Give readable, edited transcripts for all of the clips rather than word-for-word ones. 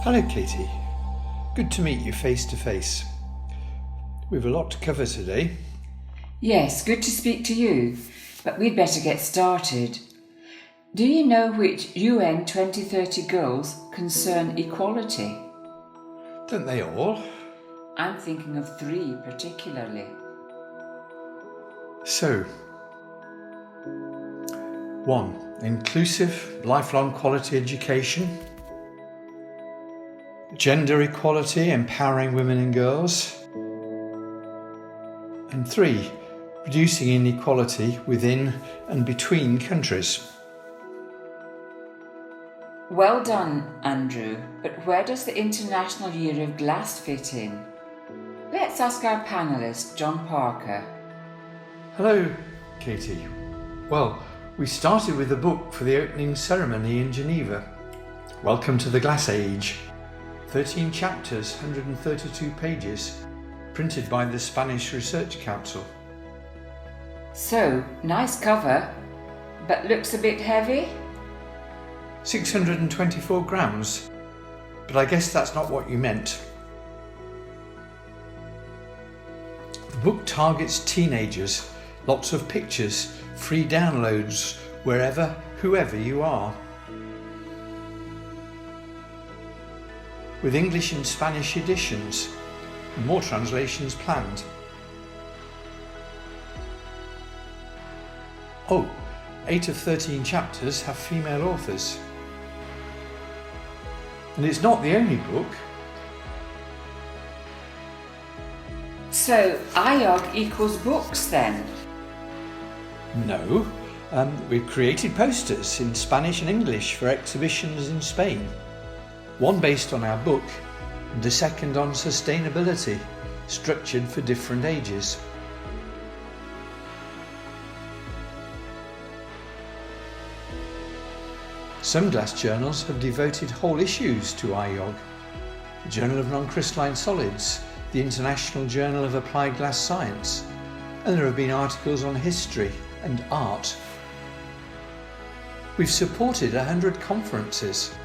Hello, Katie. Good to meet you face to face. We've a lot to cover today. Yes, good to speak to you, but we'd better get started. Do you know which UN 2030 goals concern equality? Don't they all? I'm thinking of 3 particularly. So, 1. Inclusive, lifelong quality education. Gender equality, empowering women and girls. And 3. Reducing inequality within and between countries. Well done, Andrew, but where does the International Year of Glass fit in? Let's ask our panellist, John Parker. Hello, Katie. Well, we started with a book for the opening ceremony in Geneva. Welcome to the Glass Age. 13 chapters, 132 pages, printed by the Spanish Research Council. So, nice cover, but looks a bit heavy? 624 grams, but I guess that's not what you meant. The book targets teenagers, lots of pictures, free downloads, wherever, whoever you are. With English and Spanish editions, and more translations planned. Oh, 8 of 13 chapters have female authors. And it's not the only book. So, IYOG equals books then? No, we've created posters in Spanish and English for exhibitions in Spain. One based on our book and a second on sustainability, structured for different ages. Some glass journals have devoted whole issues to IYOG. The Journal of Non-Crystalline Solids, the International Journal of Applied Glass Science, and there have been articles on history and art. We've supported 100 conferences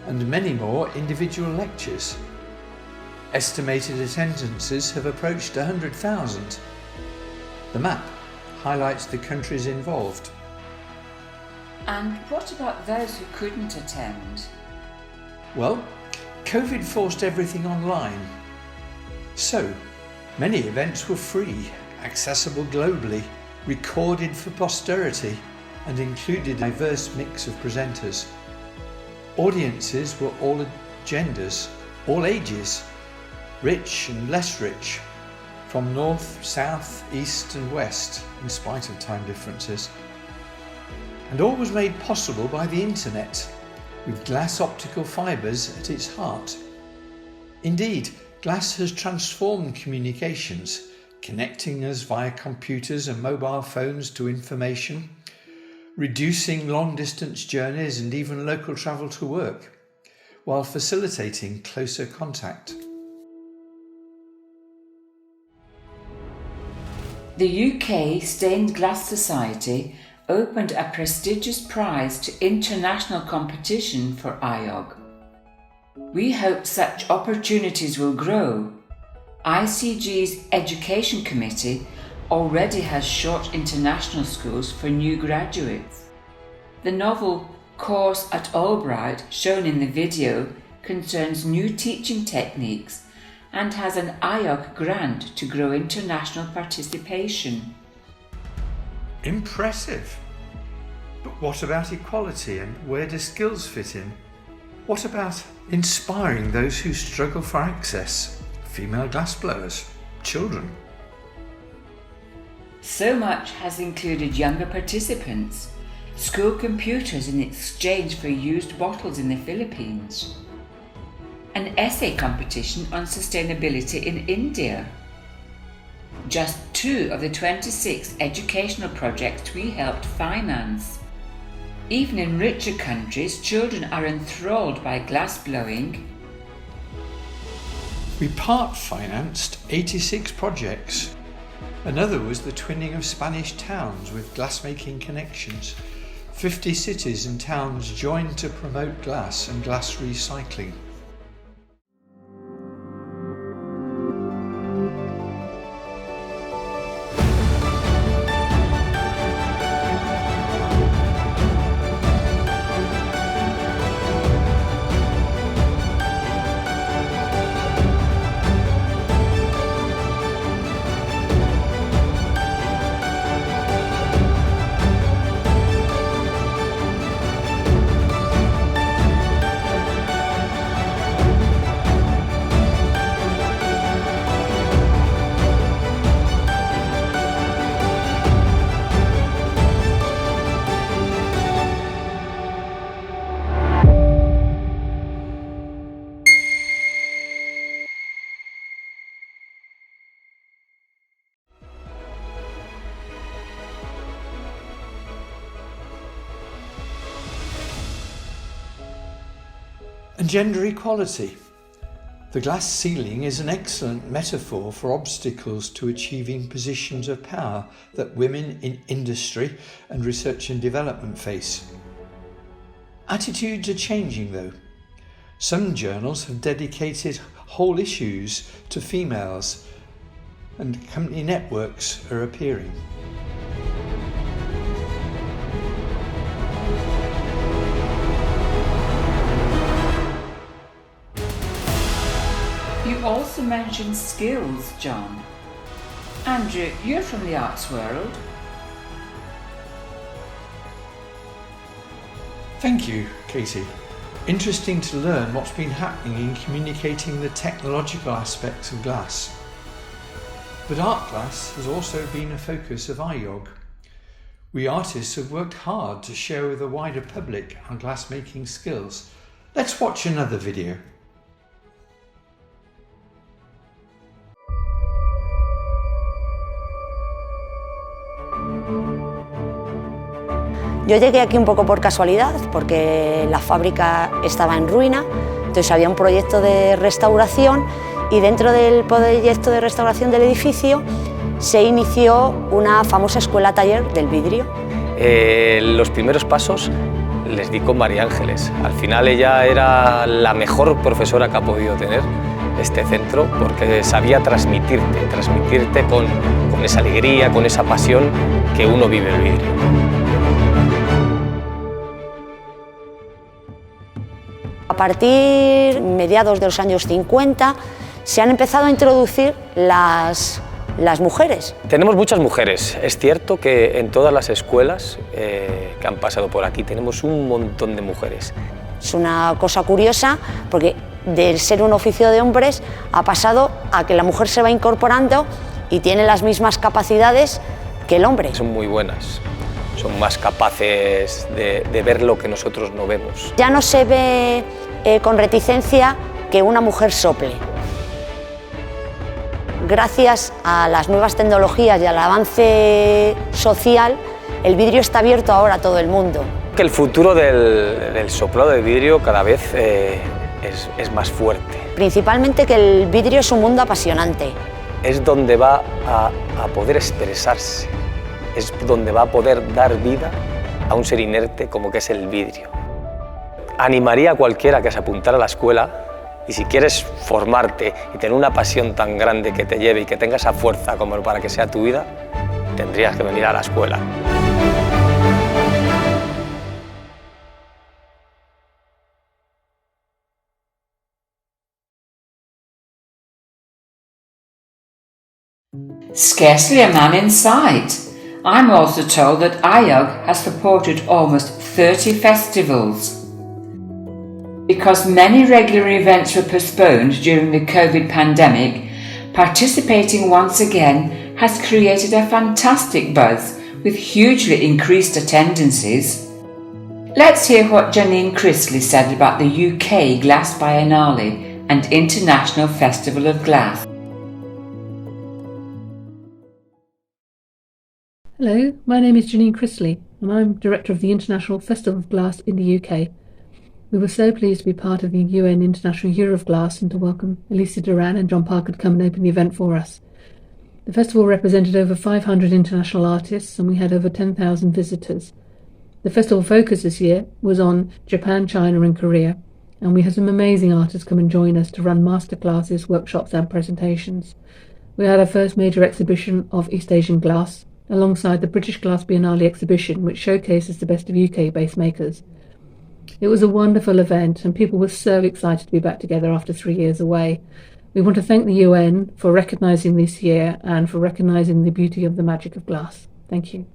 and many more individual lectures. Estimated attendances have approached 100,000. The map highlights the countries involved. And what about those who couldn't attend? Well, COVID forced everything online. So, many events were free, accessible globally, recorded for posterity, and included a diverse mix of presenters. Audiences were all genders, all ages, rich and less rich, from north, south, east and west, in spite of time differences. And all was made possible by the internet, with glass optical fibres at its heart. Indeed, glass has transformed communications, connecting us via computers and mobile phones to information, reducing long-distance journeys and even local travel to work, while facilitating closer contact. The UK Stained Glass Society opened a prestigious prize to international competition for IYOG. We hope such opportunities will grow. ICG's Education Committee already has short international schools for new graduates. The novel Course at Albright, shown in the video, concerns new teaching techniques and has an IYOG grant to grow international participation. Impressive! But what about equality and where do skills fit in? What about inspiring those who struggle for access? Female glassblowers, children. So much has included younger participants, school computers in exchange for used bottles in the Philippines, an essay competition on sustainability in India. Just 2 of the 26 educational projects we helped finance. Even in richer countries, children are enthralled by glassblowing. We part-financed 86 projects. Another was the twinning of Spanish towns with glassmaking connections. 50 cities and towns joined to promote glass and glass recycling. And gender equality. The glass ceiling is an excellent metaphor for obstacles to achieving positions of power that women in industry and research and development face. Attitudes are changing though. Some journals have dedicated whole issues to females, and company networks are appearing. You also mentioned skills, John. Andrew, you're from the arts world. Thank you, Katie. Interesting to learn what's been happening in communicating the technological aspects of glass. But art glass has also been a focus of IYOG. We artists have worked hard to share with a wider public our glassmaking skills. Let's watch another video. Yo llegué aquí un poco por casualidad, porque la fábrica estaba en ruina, entonces había un proyecto de restauración y dentro del proyecto de restauración del edificio se inició una famosa escuela taller del vidrio. Los primeros pasos les di con María Ángeles. Al final ella era la mejor profesora que ha podido tener este centro, porque sabía transmitirte con esa alegría, con esa pasión que uno vive el vidrio. A partir mediados de los años 50 se han empezado a introducir las mujeres. Tenemos muchas mujeres. Es cierto que en todas las escuelas que han pasado por aquí tenemos un montón de mujeres. Es una cosa curiosa porque de ser un oficio de hombres ha pasado a que la mujer se va incorporando y tiene las mismas capacidades que el hombre. Son muy buenas. Son más capaces de ver lo que nosotros no vemos. Ya no se ve con reticencia que una mujer sople. Gracias a las nuevas tecnologías y al avance social, el vidrio está abierto ahora a todo el mundo. Que el futuro del soplado de vidrio cada vez es más fuerte. Principalmente que el vidrio es un mundo apasionante. Es donde va a poder expresarse. Es donde va a poder dar vida a un ser inerte como que es el vidrio. Animaría a cualquiera que se apuntara a la escuela, y si quieres formarte y tener una pasión tan grande que te lleve y que tenga esa fuerza como para que sea tu vida, tendrías que venir a la escuela. Scarcely a man in sight. I'm also told that IYOG has supported almost 30 festivals. Because many regular events were postponed during the COVID pandemic, participating once again has created a fantastic buzz with hugely increased attendances. Let's hear what Janine Chrisley said about the UK Glass Biennale and International Festival of Glass. Hello, my name is Janine Chrisley and I'm Director of the International Festival of Glass in the UK. We were so pleased to be part of the UN International Year of Glass and to welcome Elisa Duran and John Parker to come and open the event for us. The festival represented over 500 international artists and we had over 10,000 visitors. The festival focus this year was on Japan, China and Korea, and we had some amazing artists come and join us to run masterclasses, workshops and presentations. We had our first major exhibition of East Asian glass, alongside the British Glass Biennale exhibition, which showcases the best of UK-based makers. It was a wonderful event and people were so excited to be back together after 3 years away. We want to thank the UN for recognising this year and for recognising the beauty of the magic of glass. Thank you.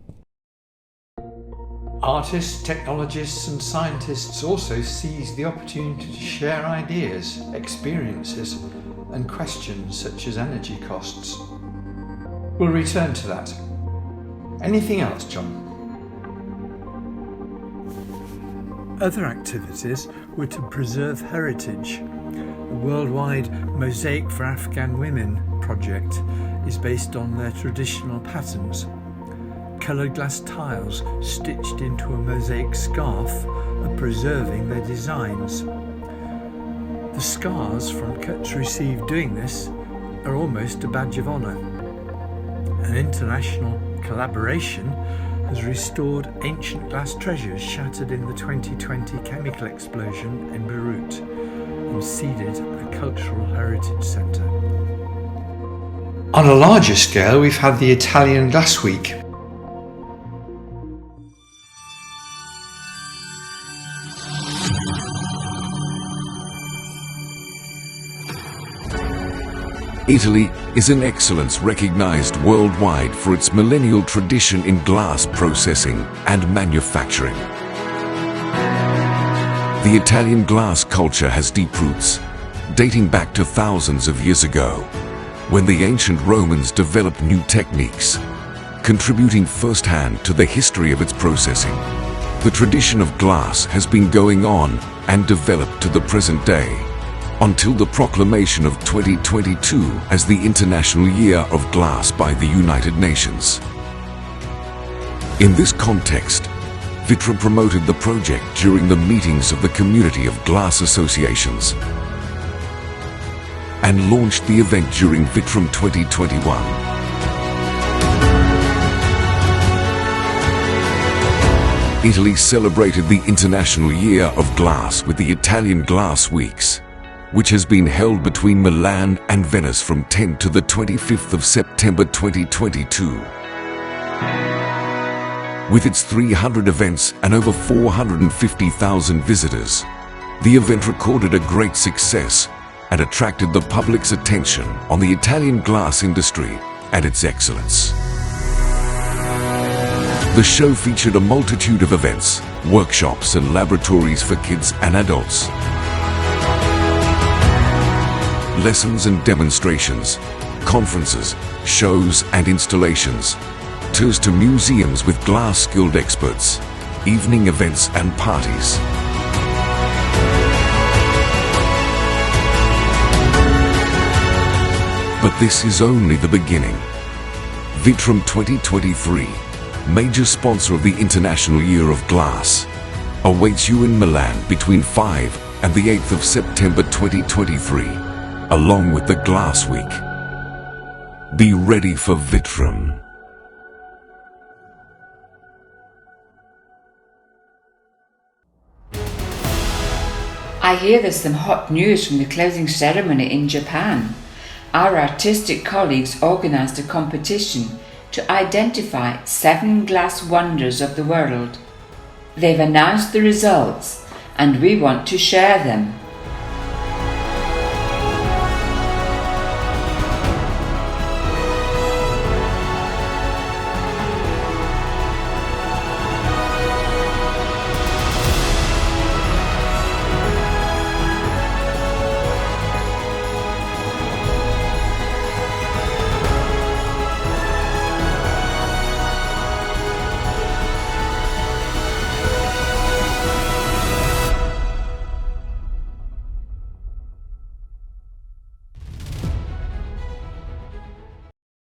Artists, technologists and scientists also seized the opportunity to share ideas, experiences and questions such as energy costs. We'll return to that. Anything else, John? Other activities were to preserve heritage. The worldwide Mosaic for Afghan Women project is based on their traditional patterns. Coloured glass tiles stitched into a mosaic scarf are preserving their designs. The scars from cuts received doing this are almost a badge of honour. An international collaboration has restored ancient glass treasures shattered in the 2020 chemical explosion in Beirut and seeded a cultural heritage centre. On a larger scale, we've had the Italian Glass Week. Italy is an excellence recognized worldwide for its millennial tradition in glass processing and manufacturing. The Italian glass culture has deep roots, dating back to thousands of years ago, when the ancient Romans developed new techniques, contributing firsthand to the history of its processing. The tradition of glass has been going on and developed to the present day, until the proclamation of 2022 as the International Year of Glass by the United Nations. In this context, Vitrum promoted the project during the meetings of the Community of Glass Associations and launched the event during Vitrum 2021. Italy celebrated the International Year of Glass with the Italian Glass Weeks, which has been held between Milan and Venice from 10 to the 25th of September 2022. With its 300 events and over 450,000 visitors, the event recorded a great success and attracted the public's attention on the Italian glass industry and its excellence. The show featured a multitude of events, workshops and laboratories for kids and adults. Lessons and demonstrations, conferences, shows and installations, tours to museums with glass-skilled experts, evening events and parties. But this is only the beginning. Vitrum 2023, major sponsor of the International Year of Glass, awaits you in Milan between 5 and the 8th of September 2023. Along with the Glass Week. Be ready for Vitrum. I hear there's some hot news from the closing ceremony in Japan. Our artistic colleagues organised a competition to identify 7 glass wonders of the world. They've announced the results and we want to share them.